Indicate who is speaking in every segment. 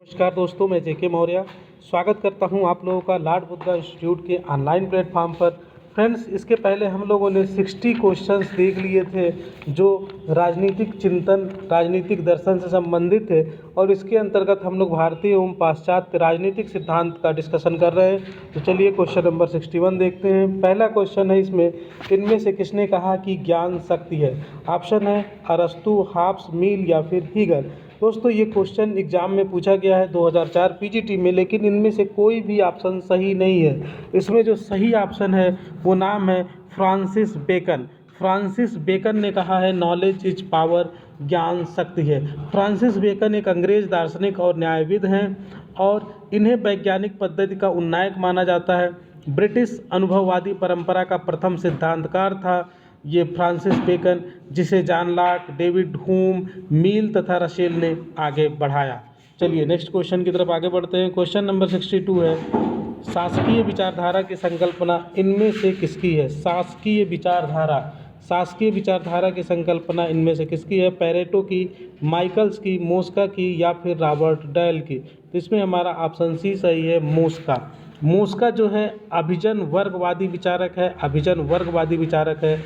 Speaker 1: नमस्कार दोस्तों, मैं जेके मौर्य स्वागत करता हूं आप लोगों का लॉर्ड बुद्धा इंस्टीट्यूट के ऑनलाइन प्लेटफॉर्म पर। फ्रेंड्स, इसके पहले हम लोगों ने 60 क्वेश्चंस देख लिए थे जो राजनीतिक चिंतन, राजनीतिक दर्शन से संबंधित थे और इसके अंतर्गत हम लोग भारतीय एवं पाश्चात्य राजनीतिक सिद्धांत का डिस्कशन कर रहे हैं। तो चलिए क्वेश्चन नंबर 61 देखते हैं। पहला क्वेश्चन है इसमें, इनमें से किसने कहा कि ज्ञान शक्ति है? ऑप्शन है अरस्तु, हॉब्स, मिल या फिर हीगल। दोस्तों, ये क्वेश्चन एग्जाम में पूछा गया है 2004 पीजीटी में, लेकिन इनमें से कोई भी ऑप्शन सही नहीं है। इसमें जो सही ऑप्शन है वो नाम है फ्रांसिस बेकन। फ्रांसिस बेकन ने कहा है नॉलेज इज पावर, ज्ञान शक्ति है। फ्रांसिस बेकन एक अंग्रेज दार्शनिक और न्यायविद हैं और इन्हें वैज्ञानिक पद्धति का उन्नायक माना जाता है। ब्रिटिश अनुभववादी परंपरा का प्रथम सिद्धांतकार था ये फ्रांसिस बेकन, जिसे जॉन लॉक, डेविड ह्यूम, मील तथा रसेल ने आगे बढ़ाया। चलिए नेक्स्ट क्वेश्चन की तरफ आगे बढ़ते हैं। क्वेश्चन नंबर 62 है, शासकीय विचारधारा की संकल्पना इनमें से किसकी है? शासकीय विचारधारा की संकल्पना इनमें से किसकी है? पेरेटो की, माइकल्स की, मोस्का की या फिर रॉबर्ट डैल की? तो इसमें हमारा ऑप्शन सी सही है, मोस्का। मोस्का जो है अभिजन वर्गवादी विचारक है।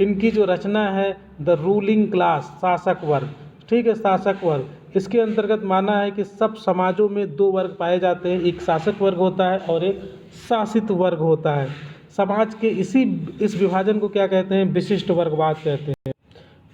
Speaker 1: इनकी जो रचना है द रूलिंग क्लास, शासक वर्ग, ठीक है, शासक वर्ग। इसके अंतर्गत माना है कि सब समाजों में दो वर्ग पाए जाते हैं, एक शासक वर्ग होता है और एक शासित वर्ग होता है। समाज के इस विभाजन को क्या कहते हैं? विशिष्ट वर्गवाद कहते हैं।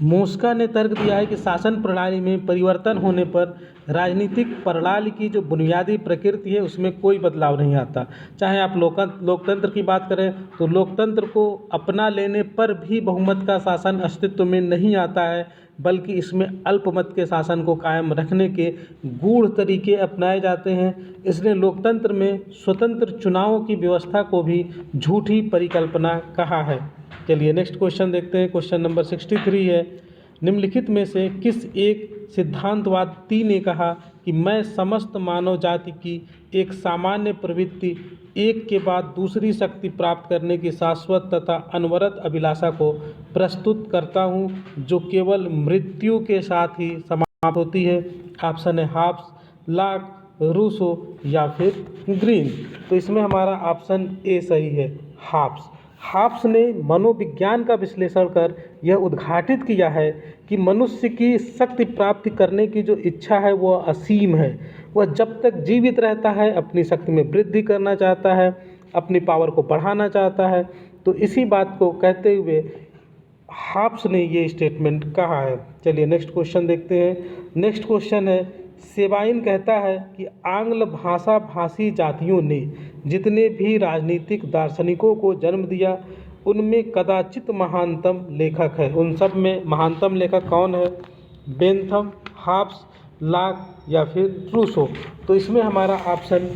Speaker 1: मोस्का ने तर्क दिया है कि शासन प्रणाली में परिवर्तन होने पर राजनीतिक प्रणाली की जो बुनियादी प्रकृति है उसमें कोई बदलाव नहीं आता। चाहे आप लोकतंत्र की बात करें तो लोकतंत्र को अपना लेने पर भी बहुमत का शासन अस्तित्व में नहीं आता है, बल्कि इसमें अल्पमत के शासन को कायम रखने के गूढ़ तरीके अपनाए जाते हैं। इसने लोकतंत्र में स्वतंत्र चुनावों की व्यवस्था को भी झूठी परिकल्पना कहा है। चलिए नेक्स्ट क्वेश्चन देखते हैं। क्वेश्चन नंबर 63 है, निम्नलिखित में से किस एक सिद्धांतवादी ने कहा कि मैं समस्त मानव जाति की एक सामान्य प्रवृत्ति, एक के बाद दूसरी शक्ति प्राप्त करने की शाश्वत तथा अनवरत अभिलाषा को प्रस्तुत करता हूँ, जो केवल मृत्यु के साथ ही समाप्त होती है? ऑप्शन है हॉब्स, लॉक, रूसो या फिर ग्रीन। तो इसमें हमारा ऑप्शन ए सही है, हॉब्स। हॉब्स ने मनोविज्ञान का विश्लेषण कर यह उद्घाटित किया है कि मनुष्य की शक्ति प्राप्ति करने की जो इच्छा है वह असीम है। वह जब तक जीवित रहता है अपनी शक्ति में वृद्धि करना चाहता है, अपनी पावर को बढ़ाना चाहता है। तो इसी बात को कहते हुए हॉब्स ने ये स्टेटमेंट कहा है। चलिए नेक्स्ट क्वेश्चन देखते हैं। नेक्स्ट क्वेश्चन है, सेबाइन कहता है कि आंग्ल भाषा भाषी जातियों ने जितने भी राजनीतिक दार्शनिकों को जन्म दिया उनमें कदाचित महानतम लेखक है। उन सब में महानतम लेखक कौन है? बेंथम, हॉब्स, लॉक या फिर रूसो। तो इसमें हमारा ऑप्शन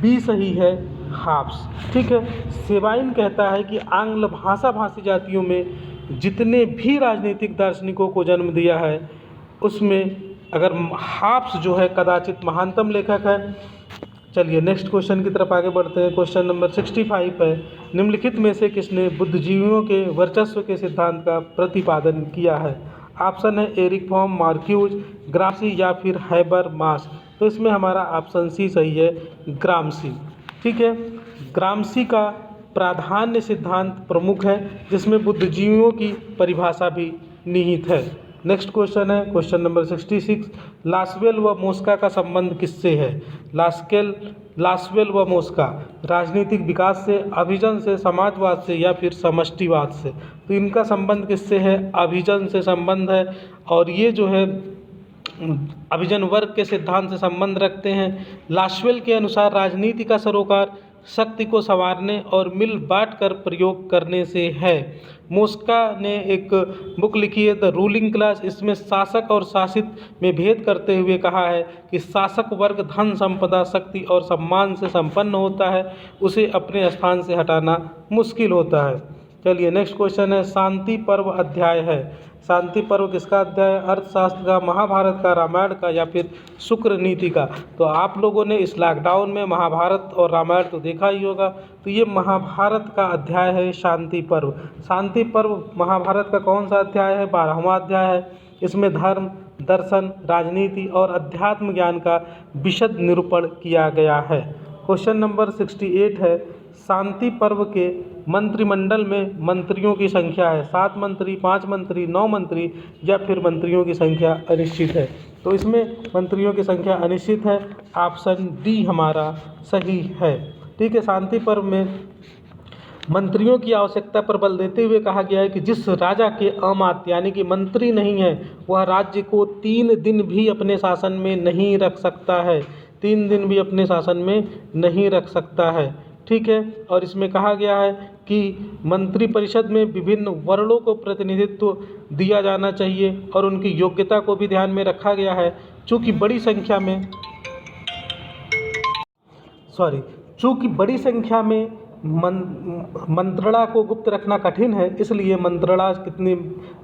Speaker 1: बी सही है, हॉब्स। ठीक है, सेबाइन कहता है कि आंग्ल भाषा भाषी जातियों में जितने भी राजनीतिक दार्शनिकों को जन्म दिया है उसमें अगर हॉब्स जो है कदाचित महानतम लेखक है। चलिए नेक्स्ट क्वेश्चन की तरफ आगे बढ़ते हैं। क्वेश्चन नंबर 65 है, निम्नलिखित में से किसने बुद्धिजीवियों के वर्चस्व के सिद्धांत का प्रतिपादन किया है? ऑप्शन है एरिक फ्रॉम, मार्क्यूज, ग्राम्सी या फिर हैबरमास। तो इसमें हमारा ऑप्शन सी सही है, ग्राम्सी। ठीक है, ग्राम्सी का प्राधान्य सिद्धांत प्रमुख है जिसमें बुद्धिजीवियों की परिभाषा भी निहित है। नेक्स्ट क्वेश्चन है क्वेश्चन नंबर 66, लासवेल व मोस्का का संबंध किससे है? लासवेल व मोस्का राजनीतिक विकास से, अभिजन से, समाजवाद से या फिर समष्टिवाद से? तो इनका संबंध किससे है? अभिजन से संबंध है और ये जो है अभिजन वर्ग के सिद्धांत से संबंध रखते हैं। लासवेल के अनुसार राजनीति का सरोकार शक्ति को संवारने और मिल बांट कर प्रयोग करने से है। मोस्का ने एक बुक लिखी है द रूलिंग क्लास, इसमें शासक और शासित में भेद करते हुए कहा है कि शासक वर्ग धन, संपदा, शक्ति और सम्मान से संपन्न होता है, उसे अपने स्थान से हटाना मुश्किल होता है। चलिए नेक्स्ट क्वेश्चन है, शांति पर्व अध्याय है। शांति पर्व किसका अध्याय है? अर्थशास्त्र का, महाभारत का, रामायण का या फिर शुक्र नीति का? तो आप लोगों ने इस लॉकडाउन में महाभारत और रामायण तो देखा ही होगा, तो ये महाभारत का अध्याय है शांति पर्व। शांति पर्व महाभारत का कौन सा अध्याय है? 12वां अध्याय है। इसमें धर्म, दर्शन, राजनीति और अध्यात्म ज्ञान का विशद निरूपण किया गया है। क्वेश्चन नंबर 68 है, शांति पर्व के मंत्रिमंडल में मंत्रियों की संख्या है 7 मंत्री, 5 मंत्री, 9 मंत्री या फिर मंत्रियों की संख्या अनिश्चित है। तो इसमें मंत्रियों की संख्या अनिश्चित है, ऑप्शन डी हमारा सही है। ठीक है, शांति पर्व में मंत्रियों की आवश्यकता पर बल देते हुए कहा गया है कि जिस राजा के अमात्य यानी कि मंत्री नहीं है वह राज्य को 3 दिन भी अपने शासन में नहीं रख सकता है, 3 दिन भी अपने शासन में नहीं रख सकता है। ठीक है, और इसमें कहा गया है कि मंत्रिपरिषद में विभिन्न वर्णों को प्रतिनिधित्व दिया जाना चाहिए और उनकी योग्यता को भी ध्यान में रखा गया है। चूँकि बड़ी संख्या में मंत्रणा को गुप्त रखना कठिन है, इसलिए मंत्रणा कितने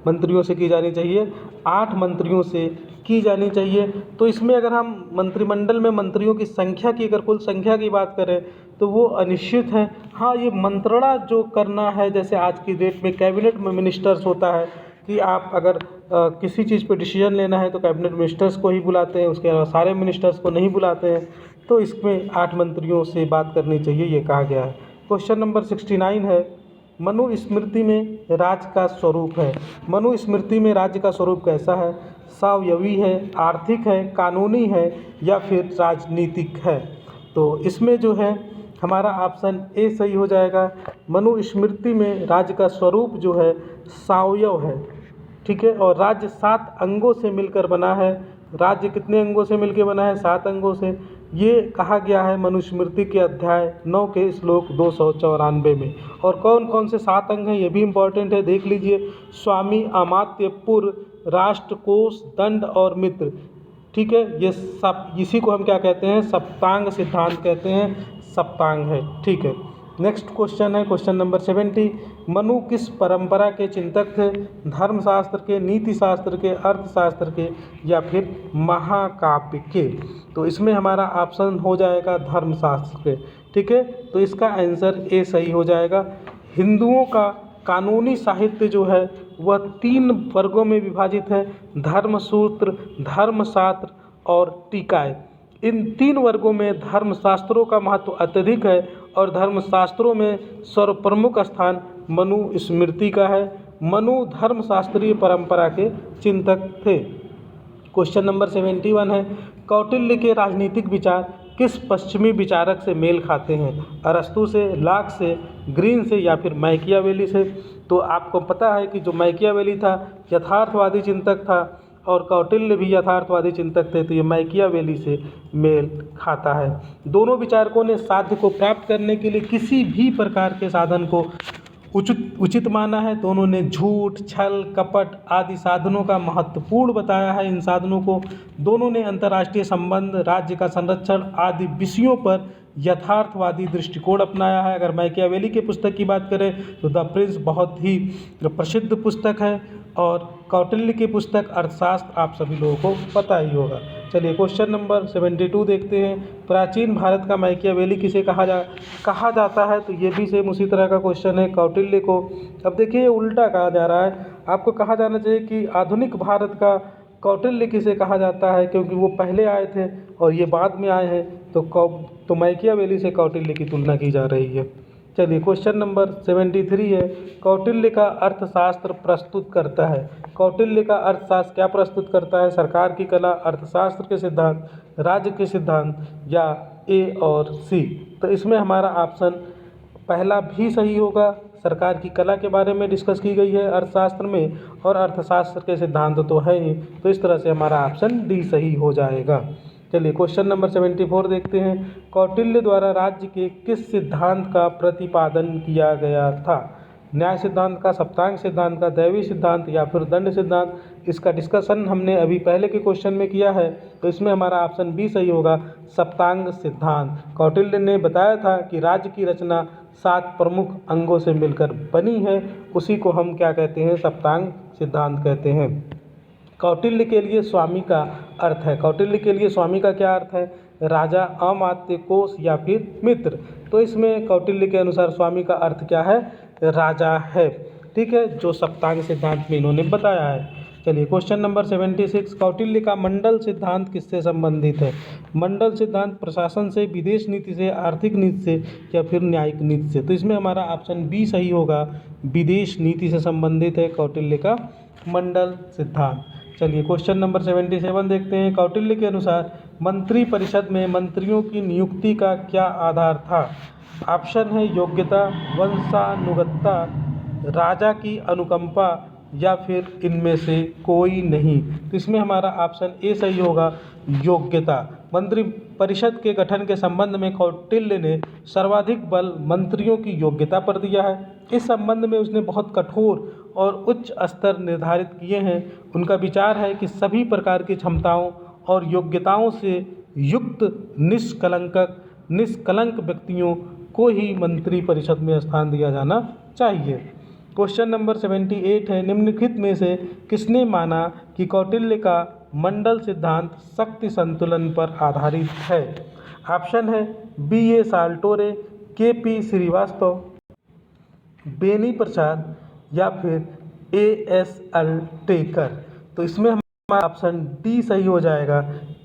Speaker 1: मंत्रियों से की जानी चाहिए? 8 मंत्रियों से की जानी चाहिए। तो इसमें अगर हम मंत्रिमंडल में मंत्रियों की संख्या की अगर कुल संख्या की बात करें तो वो अनिश्चित है। हाँ, ये मंत्रणा जो करना है, जैसे आज की डेट में कैबिनेट में मिनिस्टर्स होता है कि आप अगर किसी चीज़ पे डिसीजन लेना है तो कैबिनेट मिनिस्टर्स को ही बुलाते हैं, उसके अलावा सारे मिनिस्टर्स को नहीं बुलाते हैं। तो इसमें 8 मंत्रियों से बात करनी चाहिए, ये कहा गया है। क्वेश्चन नंबर 69 है, मनुस्मृति में राज्य का स्वरूप है। मनुस्मृति में राज्य का स्वरूप कैसा है? स्वायत्त है, आर्थिक है, कानूनी है या फिर राजनीतिक है? तो इसमें जो है हमारा ऑप्शन ए सही हो जाएगा। मनुस्मृति में राज्य का स्वरूप जो है स्वायत्त है। ठीक है, और राज्य 7 अंगों से मिलकर बना है। राज्य कितने अंगों से मिलकर बना है? 7 अंगों से। ये कहा गया है मनुस्मृति के अध्याय 9 के श्लोक 294 में। और कौन कौन से 7 अंग हैं ये भी इम्पोर्टेंट है, देख लीजिए। स्वामी, अमात्य, पुर, राष्ट्रकोष, दंड और मित्र। ठीक है, ये सब इसी को हम क्या कहते हैं? सप्तांग सिद्धांत कहते हैं, सप्तांग है। ठीक है, नेक्स्ट क्वेश्चन है क्वेश्चन नंबर 70। मनु किस परंपरा के चिंतक थे? धर्मशास्त्र के, नीति शास्त्र के, अर्थशास्त्र के या फिर महाकाव्य के? तो इसमें हमारा ऑप्शन हो जाएगा धर्मशास्त्र के। ठीक है, तो इसका आंसर ए सही हो जाएगा। हिंदुओं का कानूनी साहित्य जो है वह 3 वर्गों में विभाजित है, धर्मसूत्र, धर्मशास्त्र और टीकाएँ। इन 3 वर्गों में धर्मशास्त्रों का महत्व अत्यधिक है और धर्मशास्त्रों में सर्वप्रमुख स्थान मनुस्मृति का है। मनु धर्मशास्त्रीय परंपरा के चिंतक थे। क्वेश्चन नंबर 71 है, कौटिल्य के राजनीतिक विचार किस पश्चिमी विचारक से मेल खाते हैं? अरस्तु से, लाक से, ग्रीन से या फिर मैकियावेली से? तो आपको पता है कि जो मैकियावेली था यथार्थवादी चिंतक था और कौटिल्य भी यथार्थवादी चिंतक थे, तो ये मैकियावेली से मेल खाता है। दोनों विचारकों ने साध्य को प्राप्त करने के लिए किसी भी प्रकार के साधन को उचित माना है। दोनों ने झूठ, छल, कपट आदि साधनों का महत्वपूर्ण बताया है। इन साधनों को दोनों ने अंतर्राष्ट्रीय संबंध, राज्य का संरक्षण आदि विषयों पर यथार्थवादी दृष्टिकोण अपनाया है। अगर मैकियावेली की पुस्तक की बात करें तो द प्रिंस बहुत ही प्रसिद्ध पुस्तक है और कौटिल्य की पुस्तक अर्थशास्त्र आप सभी लोगों को पता ही होगा। चलिए क्वेश्चन नंबर 72 देखते हैं। प्राचीन भारत का मैकियावेली किसे कहा जाता है? तो ये भी सेम उसी तरह का क्वेश्चन है, कौटिल्य को। अब देखिए उल्टा कहा जा रहा है, आपको कहा जाना चाहिए कि आधुनिक भारत का कौटिल्य किसे कहा जाता है, क्योंकि वो पहले आए थे और ये बाद में आए हैं। तो मैकियावेली से कौटिल्य की तुलना की जा रही है। चलिए क्वेश्चन नंबर 73 है, कौटिल्य का अर्थशास्त्र प्रस्तुत करता है। कौटिल्य का अर्थशास्त्र क्या प्रस्तुत करता है? सरकार की कला, अर्थशास्त्र के सिद्धांत, राज्य के सिद्धांत या ए और सी? तो इसमें हमारा ऑप्शन पहला भी सही होगा। सरकार की कला के बारे में डिस्कस की गई है अर्थशास्त्र में और अर्थशास्त्र के सिद्धांत तो है ही, तो इस तरह से हमारा ऑप्शन डी सही हो जाएगा। चलिए क्वेश्चन नंबर 74 देखते हैं। कौटिल्य द्वारा राज्य के किस सिद्धांत का प्रतिपादन किया गया था? न्याय सिद्धांत का, सप्तांग सिद्धांत का, दैवी सिद्धांत या फिर दंड सिद्धांत? इसका डिस्कशन हमने अभी पहले के क्वेश्चन में किया है, तो इसमें हमारा ऑप्शन बी सही होगा, सप्तांग सिद्धांत। कौटिल्य ने बताया था कि राज्य की रचना 7 प्रमुख अंगों से मिलकर बनी है, उसी को हम क्या कहते हैं? सप्तांग सिद्धांत कहते हैं। कौटिल्य के लिए स्वामी का अर्थ है। कौटिल्य के लिए स्वामी का क्या अर्थ है? राजा, अमात्य, कोष या फिर मित्र? तो इसमें कौटिल्य के अनुसार स्वामी का अर्थ क्या है? राजा है। ठीक है, जो सप्तांग सिद्धांत में इन्होंने बताया है। चलिए क्वेश्चन नंबर 76, कौटिल्य का मंडल सिद्धांत किससे संबंधित है? मंडल सिद्धांत प्रशासन से, विदेश नीति से, आर्थिक नीति से या फिर न्यायिक नीति से? तो इसमें हमारा ऑप्शन बी सही होगा, विदेश नीति से संबंधित है कौटिल्य का मंडल सिद्धांत। चलिए क्वेश्चन नंबर 77 देखते हैं। कौटिल्य के अनुसार मंत्री परिषद में मंत्रियों की नियुक्ति का क्या आधार था? ऑप्शन है योग्यता, वंशानुगतता, राजा की अनुकंपा या फिर इनमें से कोई नहीं। तो इसमें हमारा ऑप्शन ए सही होगा, योग्यता। मंत्री परिषद के गठन के संबंध में कौटिल्य ने सर्वाधिक बल मंत्रियों की योग्यता पर दिया है। इस संबंध में उसने बहुत कठोर और उच्च स्तर निर्धारित किए हैं। उनका विचार है कि सभी प्रकार की क्षमताओं और योग्यताओं से युक्त निष्कलंक व्यक्तियों को ही मंत्री परिषद में स्थान दिया जाना चाहिए। क्वेश्चन नंबर 78 है, निम्नलिखित में से किसने माना कि कौटिल्य का मंडल सिद्धांत शक्ति संतुलन पर आधारित है? ऑप्शन है B.A. साल्टोरे, K.P. श्रीवास्तव, बेनी प्रसाद या फिर A.S. अल्टेकर। तो इसमें हमारा ऑप्शन डी सही हो जाएगा,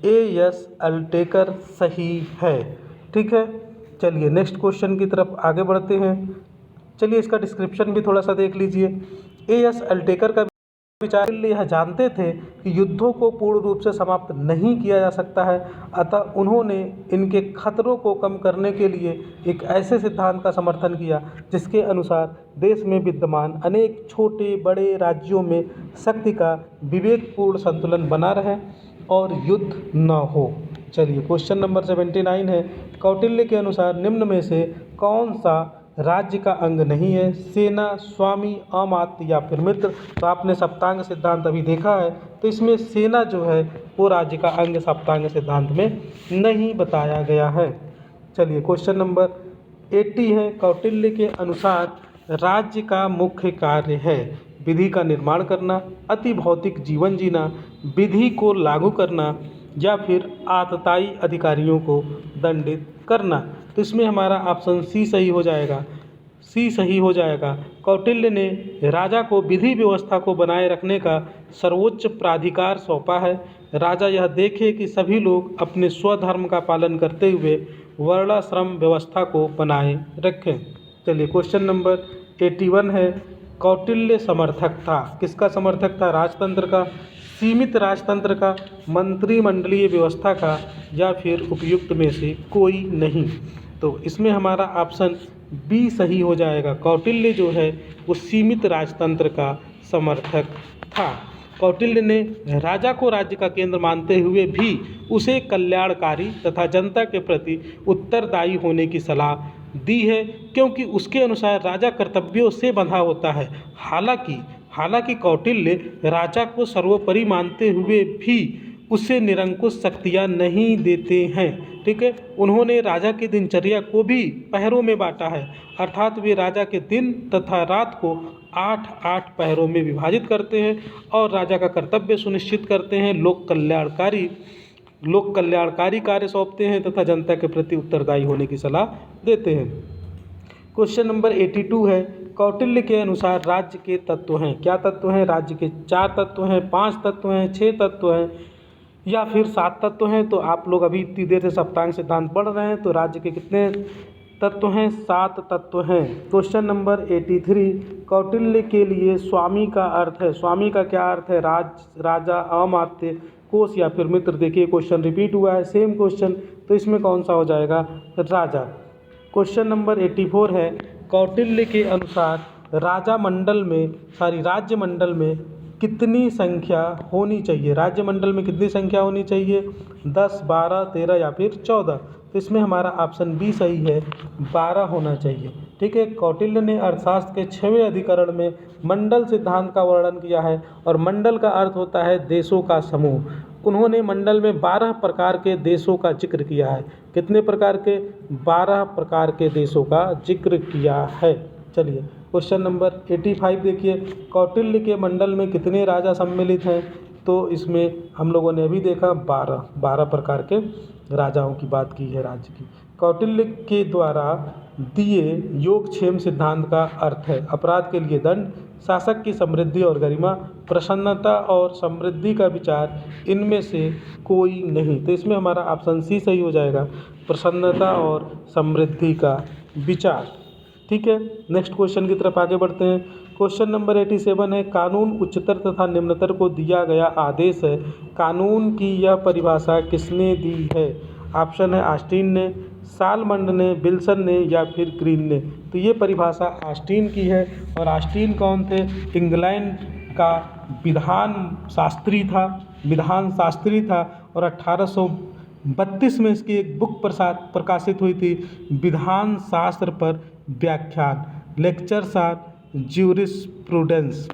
Speaker 1: A.S. अल्टेकर सही है। ठीक है, चलिए नेक्स्ट क्वेश्चन की तरफ आगे बढ़ते हैं। चलिए इसका डिस्क्रिप्शन भी थोड़ा सा देख लीजिए। A.S. अल्टेकर का विचार यह जानते थे कि युद्धों को पूर्ण रूप से समाप्त नहीं किया जा सकता है, अतः उन्होंने इनके खतरों को कम करने के लिए एक ऐसे सिद्धांत का समर्थन किया जिसके अनुसार देश में विद्यमान अनेक छोटे बड़े राज्यों में शक्ति का विवेकपूर्ण संतुलन बना रहे और युद्ध न हो। चलिए क्वेश्चन नंबर 79 है, कौटिल्य के अनुसार निम्न में से कौन सा राज्य का अंग नहीं है? सेना, स्वामी, अमात्य या फिर मित्र? तो आपने सप्तांग सिद्धांत अभी देखा है, तो इसमें सेना जो है वो राज्य का अंग सप्तांग सिद्धांत में नहीं बताया गया है। चलिए क्वेश्चन नंबर 80 है, कौटिल्य के अनुसार राज्य का मुख्य कार्य है विधि का निर्माण करना, अति भौतिक जीवन जीना, विधि को लागू करना या फिर आतताई अधिकारियों को दंडित करना। तो इसमें हमारा ऑप्शन सी सही हो जाएगा, सी सही हो जाएगा। कौटिल्य ने राजा को विधि व्यवस्था को बनाए रखने का सर्वोच्च प्राधिकार सौंपा है। राजा यह देखे कि सभी लोग अपने स्वधर्म का पालन करते हुए वर्णाश्रम व्यवस्था को बनाए रखें। चलिए क्वेश्चन नंबर 81 है, कौटिल्य समर्थक था, किसका समर्थक था? राजतंत्र का, सीमित राजतंत्र का, मंत्रिमंडलीय व्यवस्था का या फिर उपयुक्त में से कोई नहीं। तो इसमें हमारा ऑप्शन बी सही हो जाएगा, कौटिल्य जो है वो सीमित राजतंत्र का समर्थक था। कौटिल्य ने राजा को राज्य का केंद्र मानते हुए भी उसे कल्याणकारी तथा जनता के प्रति उत्तरदायी होने की सलाह दी है, क्योंकि उसके अनुसार राजा कर्तव्यों से बंधा होता है। हालांकि कौटिल्य राजा को सर्वोपरि मानते हुए भी उसे निरंकुश शक्तियाँ नहीं देते हैं। ठीक है, उन्होंने राजा की दिनचर्या को भी पहरों में बांटा है, अर्थात वे राजा के दिन तथा रात को 8-8 पहरों में विभाजित करते हैं और राजा का कर्तव्य सुनिश्चित करते हैं, लोक कल्याणकारी कार्य सौंपते हैं तथा जनता के प्रति उत्तरदायी होने की सलाह देते हैं। क्वेश्चन नंबर 82 है, कौटिल्य के अनुसार राज्य के तत्व हैं। क्या तत्व हैं? राज्य के 4 तत्व हैं, 5 तत्व हैं, 6 तत्व हैं या फिर 7 तत्व हैं। तो आप लोग अभी इतनी देर से सप्तांग सिद्धांत पढ़ रहे हैं, तो राज्य के कितने तत्व हैं? 7 तत्व हैं। क्वेश्चन नंबर 83, कौटिल्य के लिए स्वामी का अर्थ है, स्वामी का क्या अर्थ है? राजा, अमात्य, कोष या फिर मित्र। देखिए क्वेश्चन रिपीट हुआ है, सेम क्वेश्चन, तो इसमें कौन सा हो जाएगा? राजा। क्वेश्चन नंबर 84 है, कौटिल्य के अनुसार राज्य मंडल में कितनी संख्या होनी चाहिए? राज्य मंडल में कितनी संख्या होनी चाहिए? 10, 12, 13 या फिर 14? तो इसमें हमारा ऑप्शन बी सही है, 12 होना चाहिए। ठीक है, कौटिल्य ने अर्थशास्त्र के 6वें अधिकरण में मंडल सिद्धांत का वर्णन किया है और मंडल का अर्थ होता है देशों का समूह। उन्होंने मंडल में 12 प्रकार के देशों का जिक्र किया है। कितने प्रकार के? 12 प्रकार के देशों का जिक्र किया है। चलिए क्वेश्चन नंबर 85 देखिए, कौटिल्य के मंडल में कितने राजा सम्मिलित हैं? तो इसमें हम लोगों ने अभी देखा 12 प्रकार के राजाओं की बात की है, राज्य की। कौटिल्य के द्वारा दिए योगक्षेम सिद्धांत का अर्थ है अपराध के लिए दंड, शासक की समृद्धि और गरिमा, प्रसन्नता और समृद्धि का विचार, इनमें से कोई नहीं। तो इसमें हमारा ऑप्शन सी सही हो जाएगा, प्रसन्नता और समृद्धि का विचार। ठीक है, नेक्स्ट क्वेश्चन की तरफ आगे बढ़ते हैं। क्वेश्चन नंबर 87 है, कानून उच्चतर तथा निम्नतर को दिया गया आदेश है। कानून की यह परिभाषा किसने दी है? ऑप्शन है ऑस्टिन ने, सालमंड ने, विल्सन ने या फिर ग्रीन ने। तो ये परिभाषा ऑस्टिन की है। और ऑस्टिन कौन थे? इंग्लैंड का विधान शास्त्री था और 1832 में इसकी एक बुक प्रकाशित हुई थी, विधान शास्त्र पर व्याख्यान, लेक्चर्स ऑन ज्यूरिस्प्रूडेंस।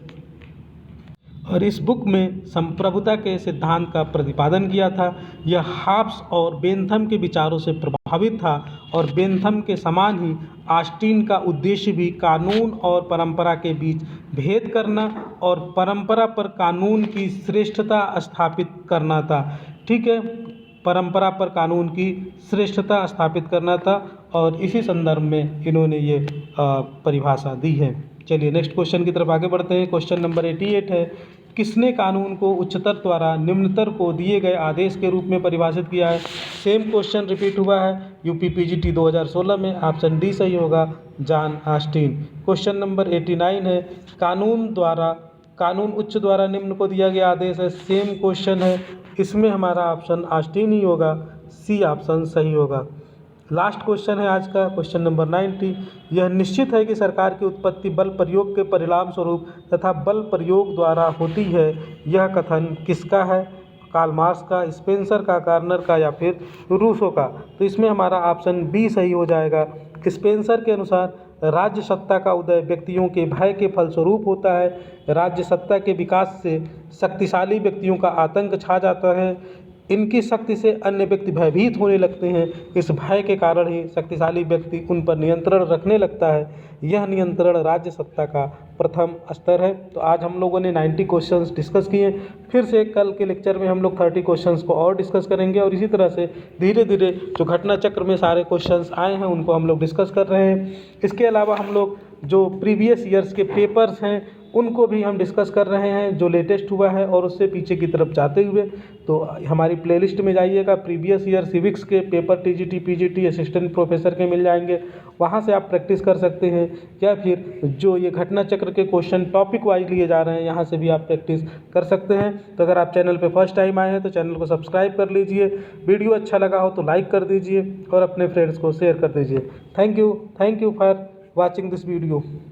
Speaker 1: और इस बुक में संप्रभुता के सिद्धांत का प्रतिपादन किया था। यह हॉब्स और बेंथम के विचारों से प्रभावित था और बेंथम के समान ही ऑस्टिन का उद्देश्य भी कानून और परंपरा के बीच भेद करना और परंपरा पर कानून की श्रेष्ठता स्थापित करना था। ठीक है, परंपरा पर कानून की श्रेष्ठता स्थापित करना था और इसी संदर्भ में इन्होंने ये परिभाषा दी है। चलिए नेक्स्ट क्वेश्चन की तरफ आगे बढ़ते हैं। क्वेश्चन नंबर 88 है, किसने कानून को उच्चतर द्वारा निम्नतर को दिए गए आदेश के रूप में परिभाषित किया है? सेम क्वेश्चन रिपीट हुआ है यूपी पीजीटी 2016 में। ऑप्शन डी सही होगा, जॉन ऑस्टिन। क्वेश्चन नंबर 89 है, कानून उच्च द्वारा निम्न को दिया गया आदेश है। सेम क्वेश्चन है, इसमें हमारा ऑप्शन ऑस्टिन ही होगा, सी ऑप्शन सही होगा। लास्ट क्वेश्चन है आज का, क्वेश्चन नंबर 90। यह निश्चित है कि सरकार की उत्पत्ति बल प्रयोग के परिणाम स्वरूप तथा बल प्रयोग द्वारा होती है। यह कथन किसका है? कार्ल मार्क्स का, स्पेंसर का, गार्नर का या फिर रूसो का। तो इसमें हमारा ऑप्शन बी सही हो जाएगा। स्पेंसर के अनुसार राज्य सत्ता का उदय व्यक्तियों के भय के फलस्वरूप होता है। राज्य सत्ता के विकास से शक्तिशाली व्यक्तियों का आतंक छा जाता है। इनकी शक्ति से अन्य व्यक्ति भयभीत होने लगते हैं। इस भय के कारण ही शक्तिशाली व्यक्ति उन पर नियंत्रण रखने लगता है। यह नियंत्रण राज्य सत्ता का प्रथम स्तर है। तो आज हम लोगों ने 90 क्वेश्चंस डिस्कस किए। फिर से कल के लेक्चर में हम लोग 30 क्वेश्चंस को और डिस्कस करेंगे और इसी तरह से धीरे धीरे जो घटना चक्र में सारे क्वेश्चंस आए हैं उनको हम लोग डिस्कस कर रहे हैं। इसके अलावा हम लोग जो प्रीवियस ईयर्स के पेपर्स हैं उनको भी हम डिस्कस कर रहे हैं, जो लेटेस्ट हुआ है और उससे पीछे की तरफ जाते हुए। तो हमारी प्लेलिस्ट में जाइएगा, प्रीवियस ईयर सिविक्स के paper TGT PGT assistant professor के मिल जाएंगे, वहाँ से आप प्रैक्टिस कर सकते हैं। या फिर जो ये घटना चक्र के क्वेश्चन टॉपिक वाइज लिए जा रहे हैं यहाँ से भी आप प्रैक्टिस कर सकते हैं। तो अगर आप चैनल पर फर्स्ट टाइम आए हैं तो चैनल को सब्सक्राइब कर लीजिए, वीडियो अच्छा लगा हो तो लाइक कर दीजिए और अपने फ्रेंड्स को शेयर कर दीजिए। Thank you for watching this video.